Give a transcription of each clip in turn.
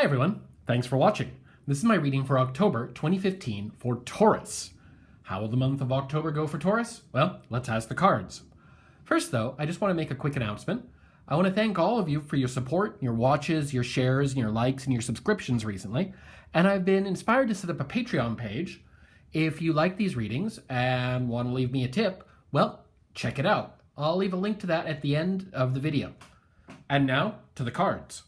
Hi everyone, thanks for watching. This is my reading for October 2015 for Taurus. How will the month of October go for Taurus? Well, let's ask the cards. First though, I just want to make a quick announcement. I want to thank all of you for your support, your watches, your shares, and your likes, and your subscriptions recently. And I've been inspired to set up a Patreon page. If you like these readings and want to leave me a tip, well, check it out. I'll leave a link to that at the end of the video. And now, to the cards.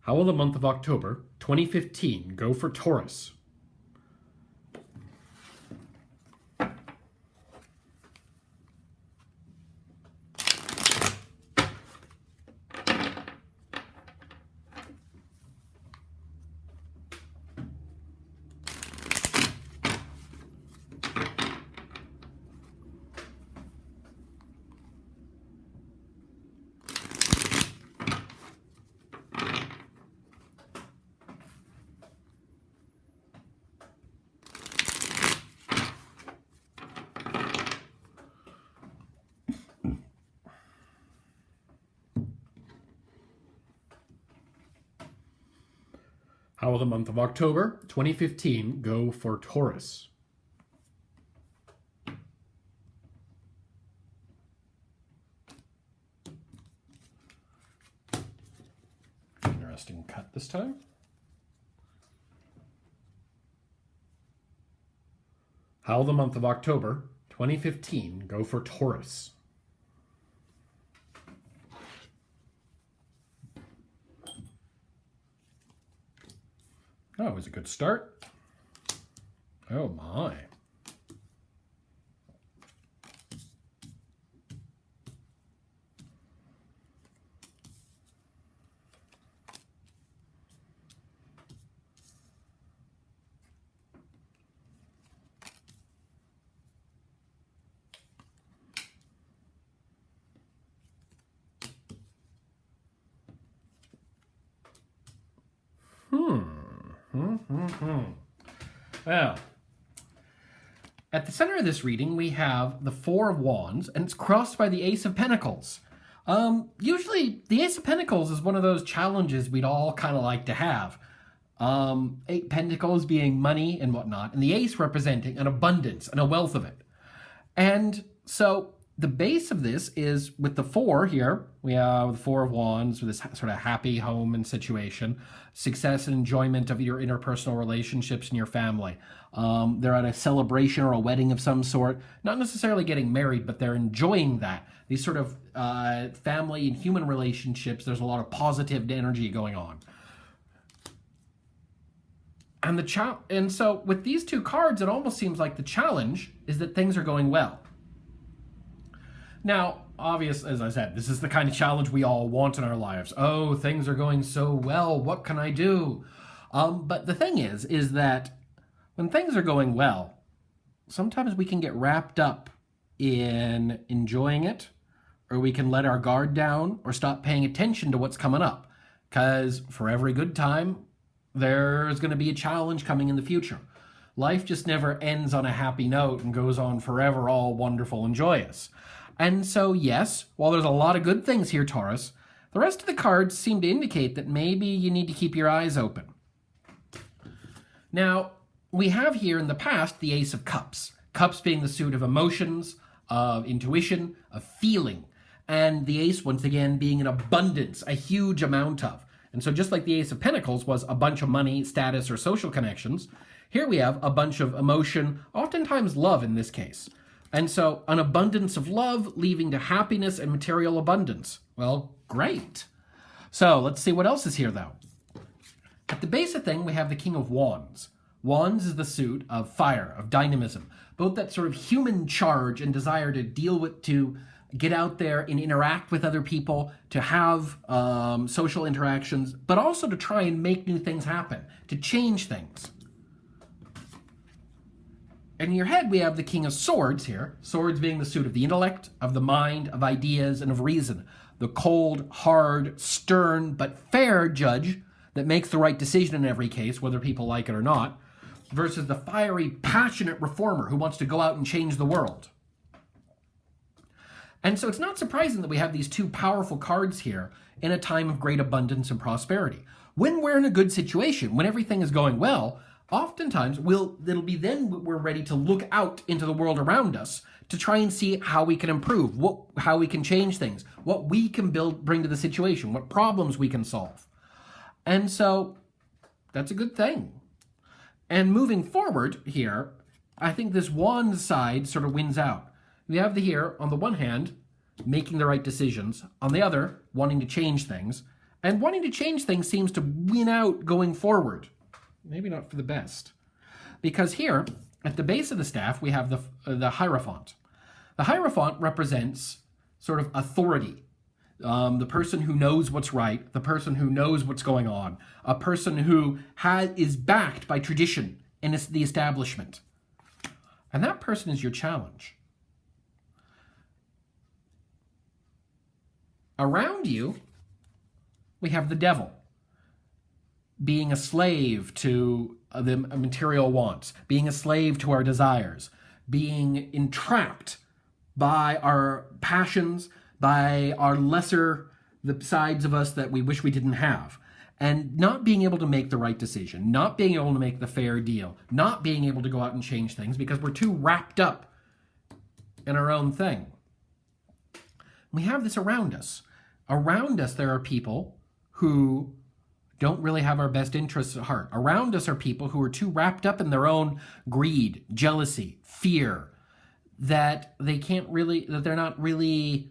How will the month of October 2015 go for Taurus? How will the month of October 2015 go for Taurus? Interesting cut this time. How will the month of October 2015 go for Taurus? Oh, it was a good start. Oh my. Well, at the center of this reading, we have the Four of Wands, and it's crossed by the Ace of Pentacles. Usually, the Ace of Pentacles is one of those challenges we'd all kind of like to have. Eight Pentacles being money and whatnot, and the Ace representing an abundance and a wealth of it. And so the base of this is with the Four here. We have the Four of Wands with this sort of happy home and situation, success and enjoyment of your interpersonal relationships and your family. They're at a celebration or a wedding of some sort, not necessarily getting married, but they're enjoying that. These sort of family and human relationships, there's a lot of positive energy going on. And so with these two cards, it almost seems like the challenge is that things are going well. Now, obviously, as I said, this is the kind of challenge we all want in our lives. Oh, things are going so well. What can I do? But the thing is that when things are going well, sometimes we can get wrapped up in enjoying it, or we can let our guard down or stop paying attention to what's coming up. Because for every good time, there's going to be a challenge coming in the future. Life just never ends on a happy note and goes on forever all wonderful and joyous. And so, yes, while there's a lot of good things here, Taurus, the rest of the cards seem to indicate that maybe you need to keep your eyes open. Now, we have here in the past the Ace of Cups. Cups being the suit of emotions, of intuition, of feeling. And the Ace, once again, being an abundance, a huge amount of. And so just like the Ace of Pentacles was a bunch of money, status, or social connections, here we have a bunch of emotion, oftentimes love in this case. And so an abundance of love leading to happiness and material abundance. Well, great. So let's see what else is here, though. At the base of the thing, we have the King of Wands. Wands is the suit of fire, of dynamism, both that sort of human charge and desire to deal with, to get out there and interact with other people, to have social interactions, but also to try and make new things happen, to change things. In your head, we have the King of Swords here. Swords being the suit of the intellect, of the mind, of ideas, and of reason. the cold, hard, stern, but fair judge that makes the right decision in every case, whether people like it or not, versus the fiery, passionate reformer who wants to go out and change the world. And so it's not surprising that we have these two powerful cards here in a time of great abundance and prosperity. When we're in a good situation, when everything is going well, oftentimes it'll be then we're ready to look out into the world around us to try and see how we can improve, how we can change things, what we can bring to the situation, what problems we can solve. And so that's a good thing. And moving forward here, I think this wand side sort of wins out. We have here, on the one hand, making the right decisions, on the other, wanting to change things. And wanting to change things seems to win out going forward. Maybe not for the best. Because here, at the base of the staff, we have the Hierophant. The Hierophant represents sort of authority. The person who knows what's right, the person who knows what's going on, a person who is backed by tradition and it's the establishment. And that person is your challenge. Around you, we have the devil, being a slave to the material wants, being a slave to our desires, being entrapped by our passions, by our the sides of us that we wish we didn't have, and not being able to make the right decision, not being able to make the fair deal, not being able to go out and change things because we're too wrapped up in our own thing. We have this around us. Around us, there are people who don't really have our best interests at heart. Around us are people who are too wrapped up in their own greed, jealousy, fear, that they're not really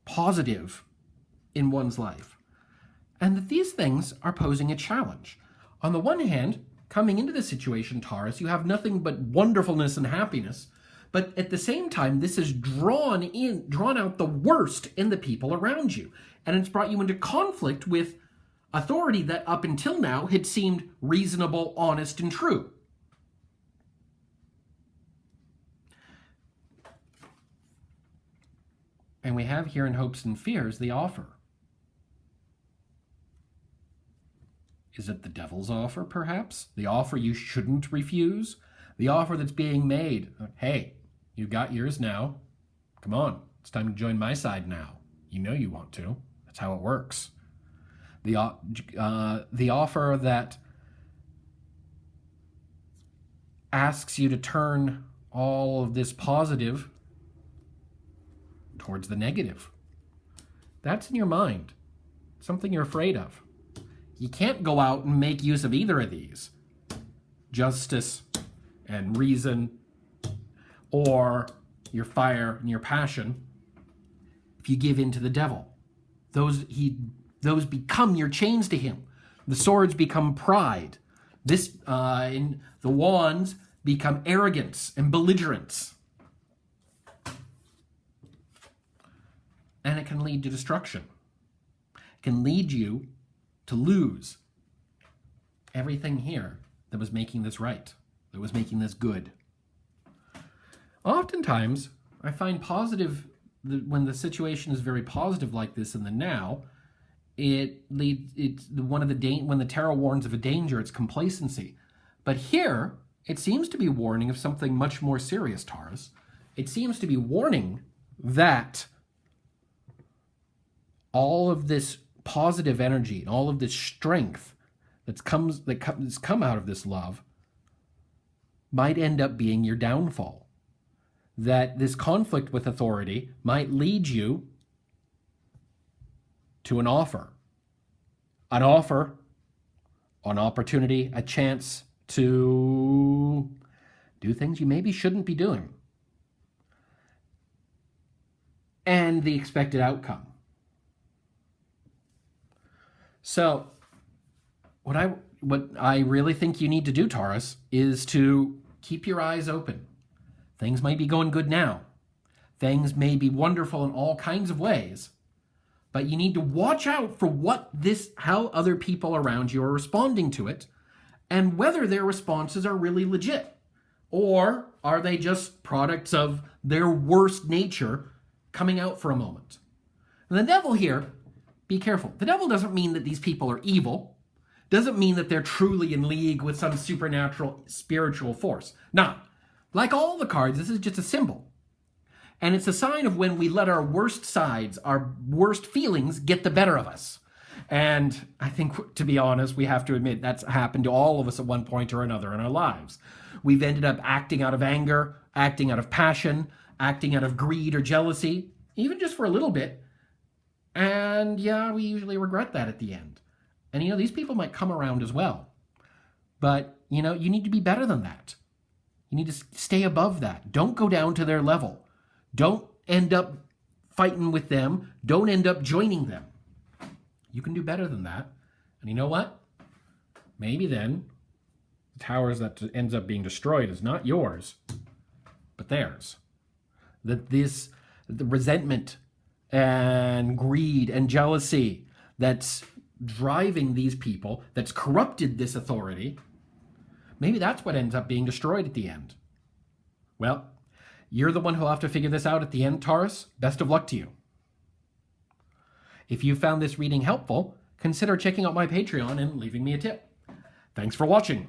positive in one's life. And that these things are posing a challenge. On the one hand, coming into this situation, Taurus, you have nothing but wonderfulness and happiness. But at the same time, this has drawn out the worst in the people around you. And it's brought you into conflict with authority that up until now had seemed reasonable, honest, and true. And we have here in Hopes and Fears the offer. Is it the devil's offer, perhaps? The offer you shouldn't refuse? The offer that's being made. Hey, you got yours now. Come on, it's time to join my side now. You know you want to. That's how it works. The offer that asks you to turn all of this positive towards the negative. That's in your mind. Something you're afraid of. You can't go out and make use of either of these. Justice and reason, or your fire and your passion, if you give in to the devil. Those become your chains to him. The swords become pride. In the wands become arrogance and belligerence. And it can lead to destruction. It can lead you to lose everything here that was making this right, that was making this good. Oftentimes, I find when the situation is very positive like this in the now, when the tarot warns of a danger, it's complacency. But here, it seems to be warning of something much more serious, Taurus. It seems to be warning that all of this positive energy and all of this strength that's come out of this love might end up being your downfall. That this conflict with authority might lead you to an offer, an opportunity, a chance to do things you maybe shouldn't be doing, and the expected outcome. So what I really think you need to do, Taurus, is to keep your eyes open. Things might be going good now. Things may be wonderful in all kinds of ways, but you need to watch out for how other people around you are responding to it, and whether their responses are really legit, or are they just products of their worst nature coming out for a moment. And the devil here, be careful. The devil doesn't mean that these people are evil. Doesn't mean that they're truly in league with some supernatural spiritual force. No. Like all the cards, this is just a symbol. And it's a sign of when we let our worst sides, our worst feelings get the better of us. And I think, to be honest, we have to admit that's happened to all of us at one point or another in our lives. We've ended up acting out of anger, acting out of passion, acting out of greed or jealousy, even just for a little bit. And yeah, we usually regret that at the end. And these people might come around as well. But, you need to be better than that. You need to stay above that. Don't go down to their level. Don't end up fighting with them. Don't end up joining them. You can do better than that. And you know what? Maybe then the towers that ends up being destroyed is not yours, but theirs. That the resentment and greed and jealousy that's driving these people, that's corrupted this authority, maybe that's what ends up being destroyed at the end. Well, you're the one who'll have to figure this out at the end, Taurus. Best of luck to you. If you found this reading helpful, consider checking out my Patreon and leaving me a tip. Thanks for watching.